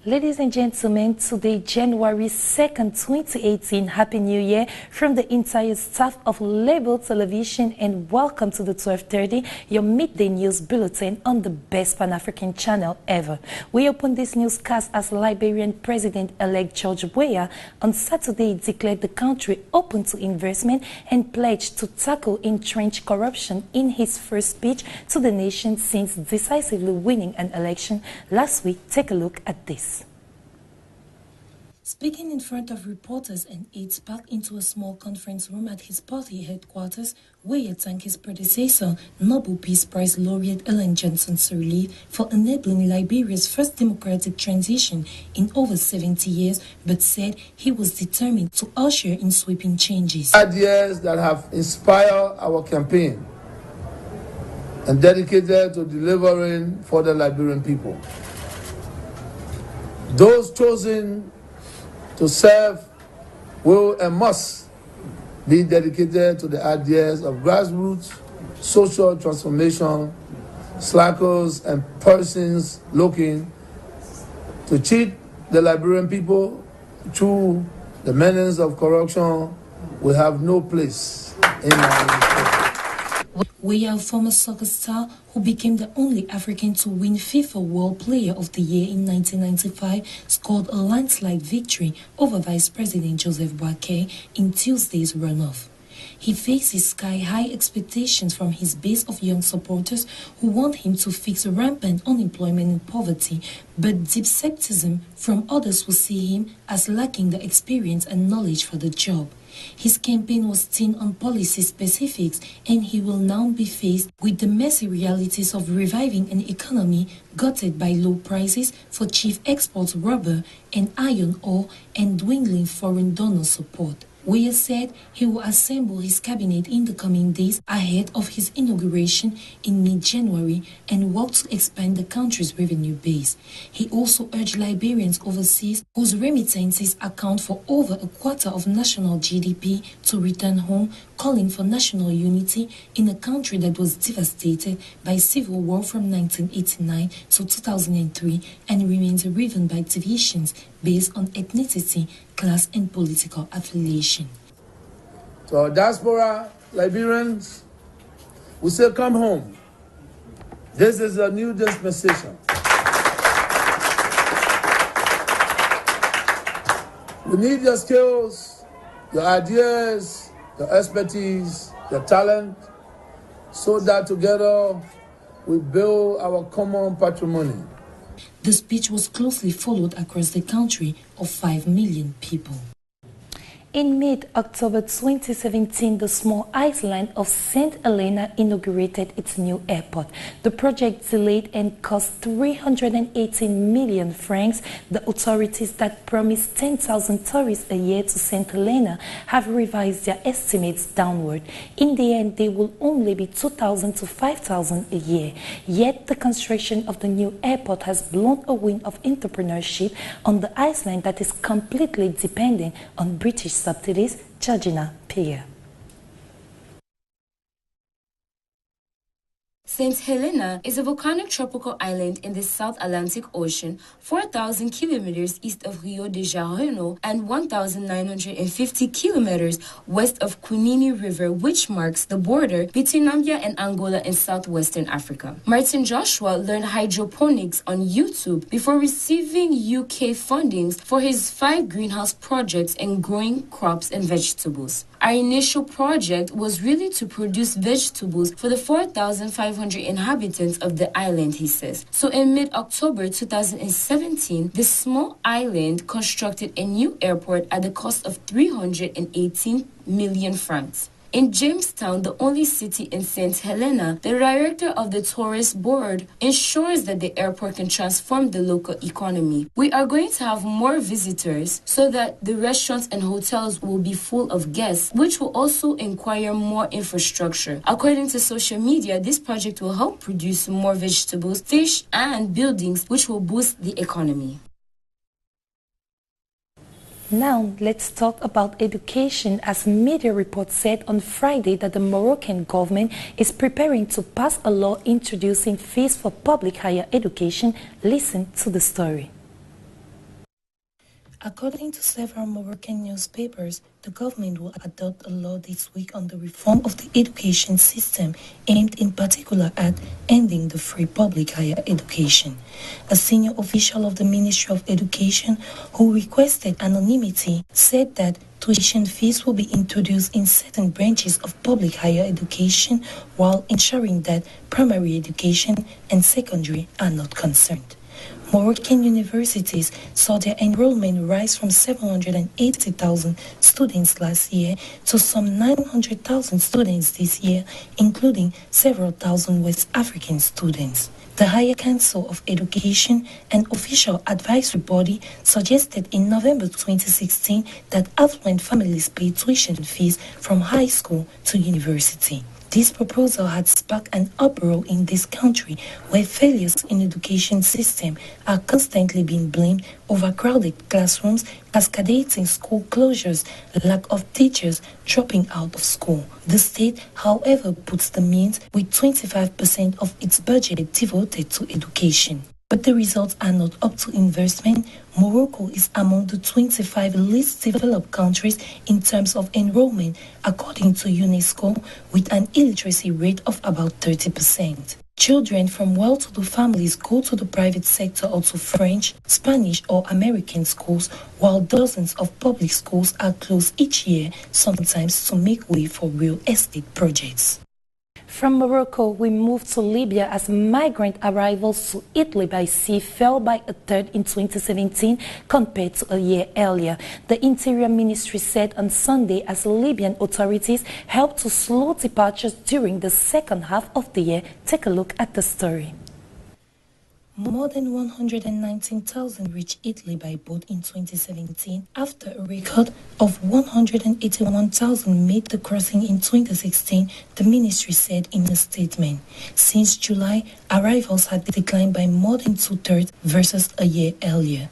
Ladies and gentlemen, today, January 2nd, 2018, Happy New Year from the entire staff of Labeltv, and welcome to the 12:30, your midday news bulletin on the best Pan-African channel ever. We opened this newscast as Liberian President-elect George Weah on Saturday declared the country open to investment and pledged to tackle entrenched corruption in his first speech to the nation since decisively winning an election last week. Take a look at this. Speaking in front of reporters and aides packed into a small conference room at his party headquarters, Weah thanked his predecessor, Nobel Peace Prize laureate Ellen Johnson Sirleaf, for enabling Liberia's first democratic transition in over 70 years, but said he was determined to usher in sweeping changes. Ideas that have inspired our campaign and dedicated to delivering for the Liberian people. Those chosen to serve will and must be dedicated to the ideas of grassroots, social transformation, slackers and persons looking to cheat the Liberian people through the menace of corruption will have no place in our country. Weah, a former soccer star who became the only African to win FIFA World Player of the Year in 1995, scored a landslide victory over Vice President Joseph Boakai in Tuesday's runoff. He faces sky-high expectations from his base of young supporters who want him to fix rampant unemployment and poverty, but deep skepticism from others who see him as lacking the experience and knowledge for the job. His campaign was thin on policy specifics, and he will now be faced with the messy realities of reviving an economy gutted by low prices for chief exports rubber and iron ore and dwindling foreign donor support. Weah said he will assemble his cabinet in the coming days ahead of his inauguration in mid-January and work to expand the country's revenue base. He also urged Liberians overseas, whose remittances account for over a quarter of national GDP, to return home, calling for national unity in a country that was devastated by civil war from 1989 to 2003 and remains riven by divisions based on ethnicity, class and political affiliation. To our diaspora Liberians, we say come home. This is a new dispensation. We need your skills, your ideas, your expertise, your talent, so that together we build our common patrimony. The speech was closely followed across the country of 5 million people. In mid-October 2017, the small island of St. Helena inaugurated its new airport. The project delayed and cost 318 million francs. The authorities that promised 10,000 tourists a year to St. Helena have revised their estimates downward. In the end, they will only be 2,000 to 5,000 a year. Yet, the construction of the new airport has blown a wind of entrepreneurship on the island that is completely dependent on British subsidies. Georgina Pierre. St. Helena is a volcanic tropical island in the South Atlantic Ocean, 4,000 kilometers east of Rio de Janeiro and 1,950 kilometers west of Kunini River, which marks the border between Namibia and Angola in southwestern Africa. Martin Joshua learned hydroponics on YouTube before receiving UK fundings for his 5 greenhouse projects and growing crops and vegetables. Our initial project was really to produce vegetables for the 4,500 inhabitants of the island, he says. So in mid-October 2017, the small island constructed a new airport at the cost of 318 million francs. In Jamestown, the only city in St. Helena, the director of the tourist board ensures that the airport can transform the local economy. We are going to have more visitors so that the restaurants and hotels will be full of guests, which will also require more infrastructure. According to social media, this project will help produce more vegetables, fish, and buildings, which will boost the economy. Now, let's talk about education, as media reports said on Friday that the Moroccan government is preparing to pass a law introducing fees for public higher education. Listen to the story. According to several Moroccan newspapers, the government will adopt a law this week on the reform of the education system, aimed in particular at ending the free public higher education. A senior official of the Ministry of Education, who requested anonymity, said that tuition fees will be introduced in certain branches of public higher education while ensuring that primary education and secondary are not concerned. Moroccan universities saw their enrollment rise from 780,000 students last year to some 900,000 students this year, including several thousand West African students. The Higher Council of Education, an official advisory body, suggested in November 2016 that affluent families pay tuition fees from high school to university. This proposal had sparked an uproar in this country where failures in education system are constantly being blamed: overcrowded classrooms, cascading school closures, lack of teachers dropping out of school. The state, however, puts the means with 25% of its budget devoted to education. But the results are not up to investment. Morocco is among the 25 least developed countries in terms of enrollment, according to UNESCO, with an illiteracy rate of about 30%. Children from well-to-do families go to the private sector or to French, Spanish, or American schools, while dozens of public schools are closed each year, sometimes to make way for real estate projects. From Morocco, we move to Libya as migrant arrivals to Italy by sea fell by a third in 2017 compared to a year earlier. The Interior Ministry said on Sunday as Libyan authorities helped to slow departures during the second half of the year. Take a look at the story. More than 119,000 reached Italy by boat in 2017 after a record of 181,000 made the crossing in 2016, the ministry said in a statement. Since July, arrivals had declined by more than two-thirds versus a year earlier.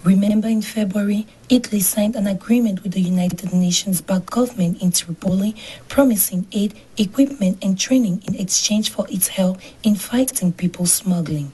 Remember, in February, Italy signed an agreement with the United Nations-backed government in Tripoli, promising aid, equipment and training in exchange for its help in fighting people smuggling.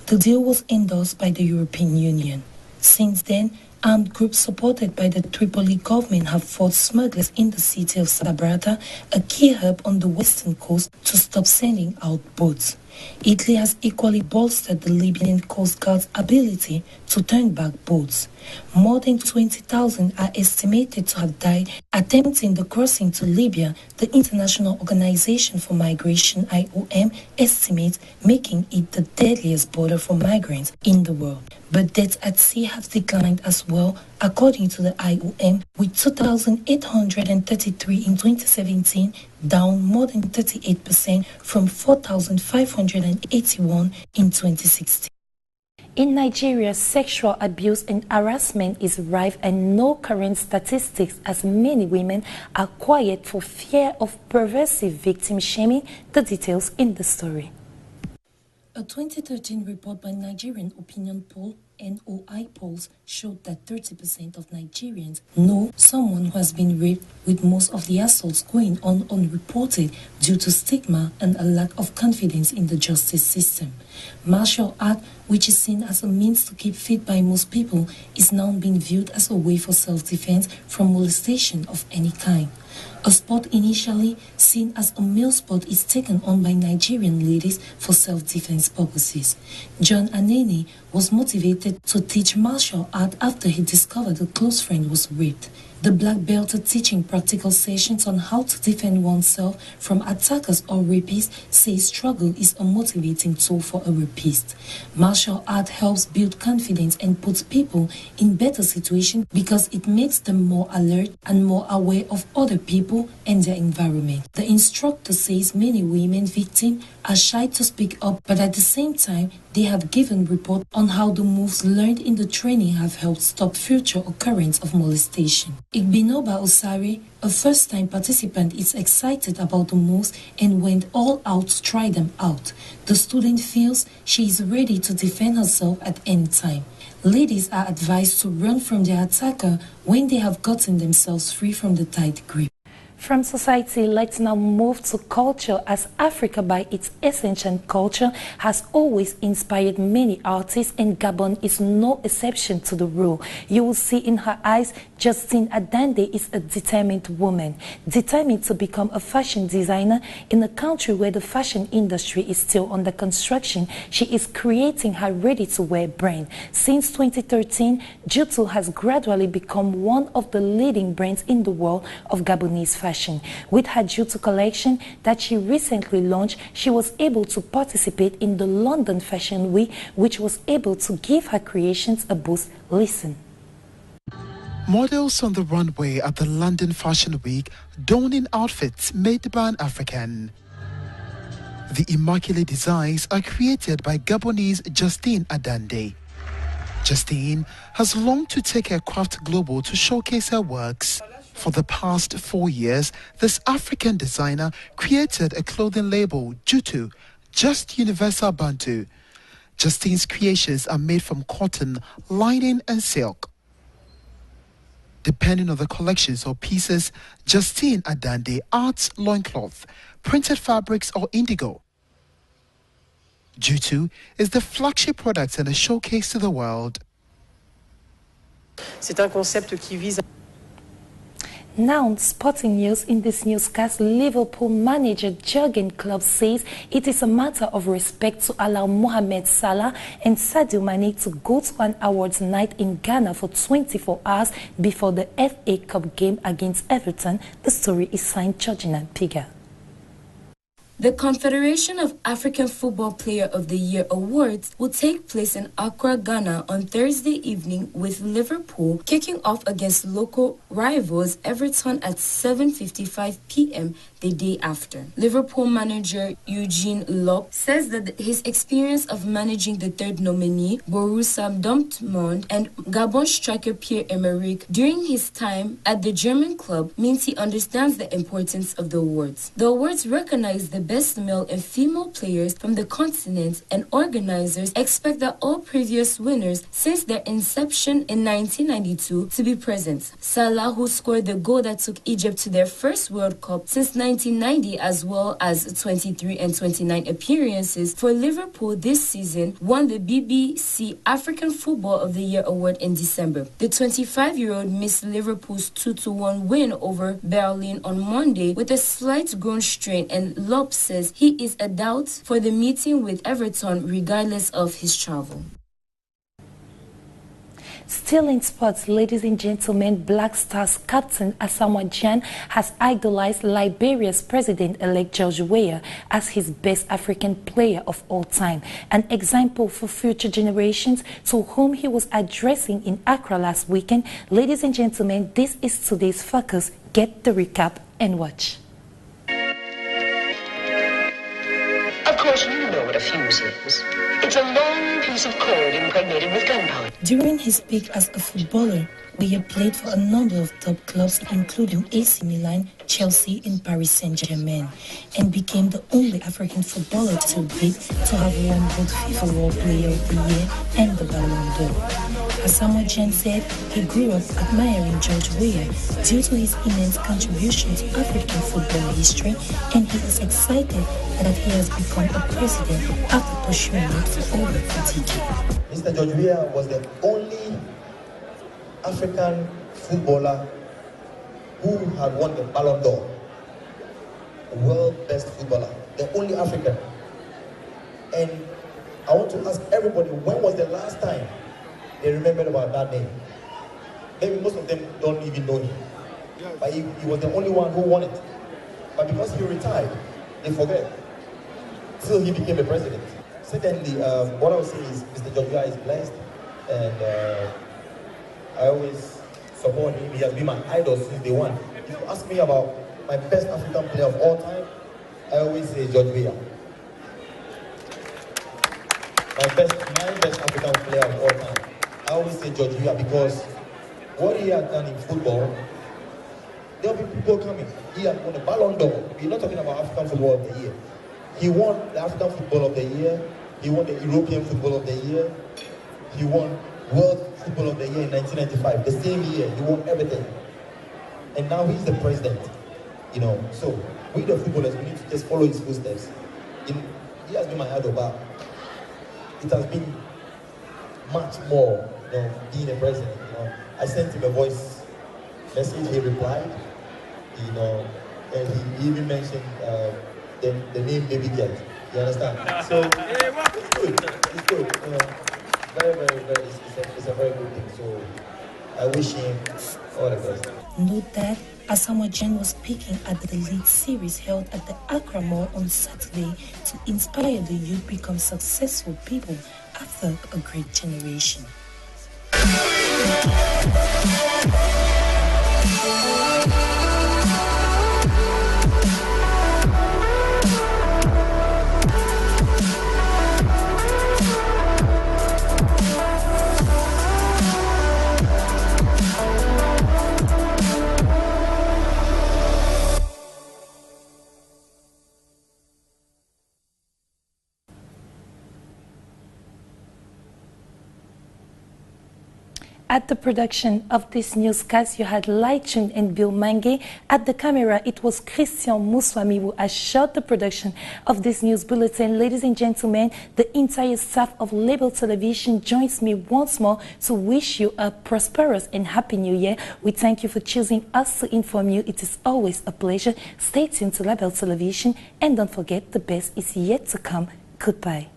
The deal was endorsed by the European Union. Since then, armed groups supported by the Tripoli government have fought smugglers in the city of Sabratha, a key hub on the western coast, to stop sending out boats. Italy has equally bolstered the Libyan Coast Guard's ability to turn back boats. More than 20,000 are estimated to have died attempting the crossing to Libya, the International Organization for Migration (IOM) estimates, making it the deadliest border for migrants in the world. But deaths at sea have declined as well, according to the IOM, with 2,833 in 2017, down more than 38% from 4,581 in 2016. In Nigeria, sexual abuse and harassment is rife and no current statistics, as many women are quiet for fear of pervasive victim shaming. The details in the story. A 2013 report by Nigerian Opinion Poll (NOI) polls showed that 30% of Nigerians know someone who has been raped, with most of the assaults going on unreported due to stigma and a lack of confidence in the justice system. Martial art, which is seen as a means to keep fit by most people, is now being viewed as a way for self-defense from molestation of any kind. A sport initially seen as a male sport is taken on by Nigerian ladies for self-defense purposes. John Anene was motivated to teach martial art after he discovered a close friend was raped. The black belt teaching practical sessions on how to defend oneself from attackers or rapists, says struggle is a motivating tool for a rapist. Martial art helps build confidence and puts people in better situations because it makes them more alert and more aware of other people and their environment. The instructor says many women victims are shy to speak up, but at the same time, they have given report on how the moves learned in the training have helped stop future occurrence of molestation. Igbinoba Osare, a first-time participant, is excited about the moves and went all out to try them out. The student feels she is ready to defend herself at any time. Ladies are advised to run from their attacker when they have gotten themselves free from the tight grip. From society, let's now move to culture, as Africa, by its essence and culture, has always inspired many artists, and Gabon is no exception to the rule. You will see in her eyes, Justine Adande is a determined woman, determined to become a fashion designer in a country where the fashion industry is still under construction. She is creating her ready-to-wear brand. Since 2013, Jutu has gradually become one of the leading brands in the world of Gabonese fashion. With her Jutu collection that she recently launched, she was able to participate in the London Fashion Week, which was able to give her creations a boost. Listen. Models on the runway at the London Fashion Week donning outfits made by an African. The immaculate designs are created by Gabonese Justine Adande. Justine has longed to take her craft global to showcase her works. For the past 4 years, this African designer created a clothing label, Jutu, Just Universal Bantu. Justine's creations are made from cotton, lining and silk. Depending on the collections or pieces, Justine Adande arts loincloth, printed fabrics or indigo. Jutu is the flagship product and a showcase to the world. C'est un concept qui vise. Now, sporting news. In this newscast, Liverpool manager Jurgen Klopp says it is a matter of respect to allow Mohamed Salah and Sadio Mane to go to an awards night in Ghana for 24 hours before the FA Cup game against Everton. The story is signed Georgina Piga. The Confederation of African Football Player of the Year Awards will take place in Accra, Ghana on Thursday evening, with Liverpool kicking off against local rivals Everton at 7:55 p.m. the day after. Liverpool manager Eugene Lopp says that his experience of managing the third nominee, Borussia Dortmund, and Gabon striker Pierre-Emerick during his time at the German club means he understands the importance of the awards. The awards recognize the best male and female players from the continent, and organizers expect that all previous winners since their inception in 1992 to be present. Salah, who scored the goal that took Egypt to their first World Cup since 1990, as well as 23 and 29 appearances for Liverpool this season, won the BBC African Football of the Year award in December. The 25-year-old missed Liverpool's 2-1 win over Berlin on Monday with a slight groin strain, and Lopp says he is a doubt for the meeting with Everton regardless of his travel. Still in sports, ladies and gentlemen, Black Stars captain Asamoah Gyan has idolized Liberia's president-elect George Weah as his best African player of all time, an example for future generations, to whom he was addressing in Accra last weekend. Ladies and gentlemen, this is today's focus. Get the recap and watch. Of course, you know what a fuse is. It's a long piece of cord impregnated with gunpowder. During his peak as a footballer, Weah played for a number of top clubs, including AC Milan, Chelsea, and Paris Saint-Germain, and became the only African footballer to date to have won both FIFA World Player of the Year and the Ballon d'Or. Asamoah Gyan said he grew up admiring George Weah due to his immense contribution to African football history, and he is excited that he has become a president after pursuing it for over a decade. Mr. George Weah was the only African footballer who had won the Ballon d'Or, world best footballer, the only African. And I want to ask everybody, when was the last time they remembered about that name? Maybe most of them don't even know him, but he was the only one who won it. But because he retired, they forget. Till he became a president. Secondly, what I would say is Mr. George Weah is blessed, and I always support him. He has been my idol since day one. If you ask me about my best African player of all time, I always say George Weah. My best African player of all time, I always say George Weah, because what he has done in football, there will be people coming. He has won the Ballon d'Or. We're not talking about African Football of the Year. He won the African Football of the Year. He won the European Football of the Year. He won World Football of the Year in 1995. The same year, he won everything. And now he's the president. You know, so we the footballers, we need to just follow his footsteps. He has been my idol, but it has been much more, you know, being a president. You know, I sent him a voice message, he replied, you know, and he even mentioned the name Baby Jet. You understand? So it's good. It's good. You know, very, very, very. It's a very good thing. So I wish him all the best. Note that Asamoah Gyan was speaking at the Elite Series held at the Accra Mall on Saturday to inspire the youth to become successful people after a great generation. At the production of this newscast, you had Lai Chun and Bill Mange. At the camera, it was Christian Mouswami who has shot the production of this news bulletin. Ladies and gentlemen, the entire staff of Label Television joins me once more to wish you a prosperous and happy new year. We thank you for choosing us to inform you. It is always a pleasure. Stay tuned to Label Television and don't forget, the best is yet to come. Goodbye.